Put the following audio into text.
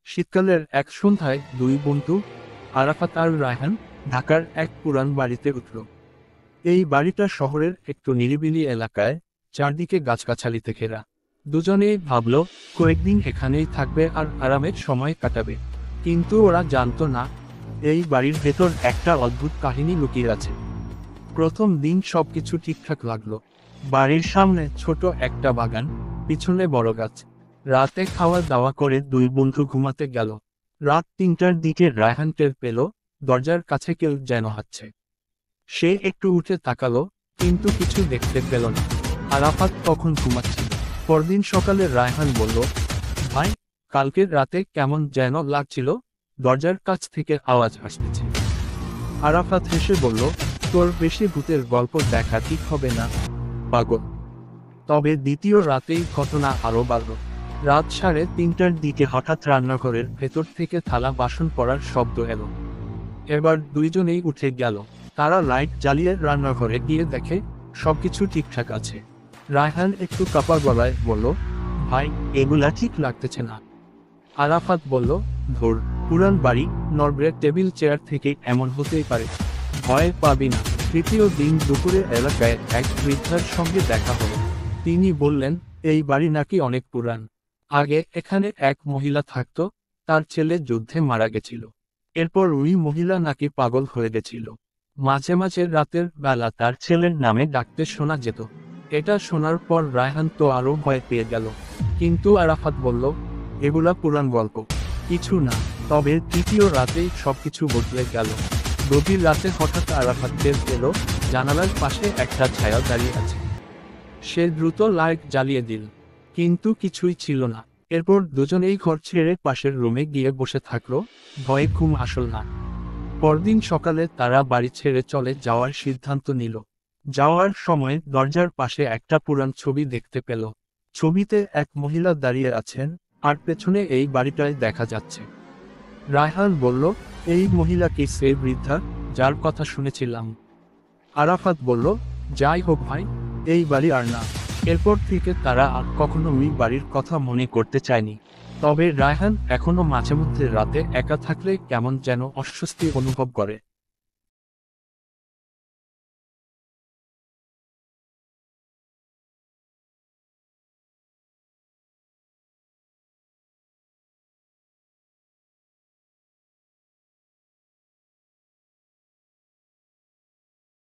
শীতকালের এক সন্ধ্যায় দুই বন্ধু আরাফাত আর রায়হান ঢাকার এক পুরান বাড়িতে উঠল। এই বাড়িটা শহরের একটু নিরিবিলি এলাকায়, চারদিকে গাছগাছালিতে ঘেরা। দুজনেই ভাবল কয়েকদিন এখানেই থাকবে আর আরামের সময় কাটাবে। কিন্তু ওরা জানতো না, এই বাড়ির ভেতর একটা অদ্ভুত কাহিনী লুকিয়ে আছে। প্রথম দিন সবকিছু ঠিকঠাক লাগলো। বাড়ির সামনে ছোট একটা বাগান, পিছনে বড় গাছ। রাতে খাওয়া দাওয়া করে দুই বন্ধু ঘুমাতে গেল। রাত ৩টার দিকে রায়হান টের পেল দরজার কাছে কেউ যেন হাঁটছে। সে একটু উঠে তাকালো, কিন্তু কিছু দেখতে পেল না। আরাফাত তখন ঘুমাচ্ছিল। পরদিন সকালে রায়হান বলল, ভাই, কালকের রাতে কেমন যেন লাগছিল, দরজার কাছ থেকে আওয়াজ আসতেছে। আরাফাত হেসে বলল, তোর বেশি ভূতের গল্প দেখা ঠিক হবে না, পাগল। তবে দ্বিতীয় রাতেই ঘটনা আরো বাড়ল। রাত ৩:৩০টার দিকে হঠাৎ রান্নাঘরের ভেতর থেকে থালা বাসন পড়ার শব্দ এলো। এবার দুইজনেই উঠে গেল। তারা লাইট জ্বালিয়ে রান্নাঘরে গিয়ে দেখে সবকিছু ঠিকঠাক আছে। রায়হান একটু কাপা গলায় বলল, ভাই, এগুলা ঠিক লাগতেছে না। আরাফাত বলল, ধুর, পুরান বাড়ি, নড়বড়ে টেবিল চেয়ার থেকে এমন হতেই পারে, ভয় পাবি না। তৃতীয় দিন দুপুরে এলাকায় এক বৃদ্ধার সঙ্গে দেখা হলো। তিনি বললেন, এই বাড়ি নাকি অনেক পুরান। আগে এখানে এক মহিলা থাকতো, তার ছেলে যুদ্ধে মারা গেছিল। এরপর ওই মহিলা নাকি পাগল হয়ে গেছিল। মাঝে মাঝে রাতের বেলা তার ছেলের নামে ডাকতে শোনা যেত। এটা শোনার পর রায়হান তো আরো ভয় পেয়ে গেল। কিন্তু আরাফাত বলল, এগুলা পুরান গল্প, কিছু না। তবে তৃতীয় রাতেই সবকিছু বদলে গেল। গভীর রাতে হঠাৎ আরাফাত টের পেল জানালার পাশে একটা ছায়া দাঁড়িয়ে আছে। সে দ্রুত লাইট জ্বালিয়ে দিল, কিন্তু কিছুই ছিল না। এরপর দুজনেই ঘর ছেড়ে পাশের রুমে গিয়ে বসে থাকলো, ভয়ে ঘুম আসল না। পরদিন সকালে তারা বাড়ি ছেড়ে চলে যাওয়ার সিদ্ধান্ত নিল। যাওয়ার সময় দরজার পাশে একটা পুরান ছবি দেখতে পেল। ছবিতে এক মহিলা দাঁড়িয়ে আছেন, আর পেছনে এই বাড়িটায় দেখা যাচ্ছে। রায়হান বলল, এই মহিলা কি সেই বৃদ্ধা যার কথা শুনেছিলাম? আরাফাত বলল, যাই হোক ভাই, এই বাড়ি আর না। এরপর থেকে তারা আর কখনো ওই বাড়ির কথা মনে করতে চায়নি। তবে রায়হান এখনো মাঝে মধ্যে রাতে একা থাকলে কেমন যেন অস্বস্তি অনুভব করে।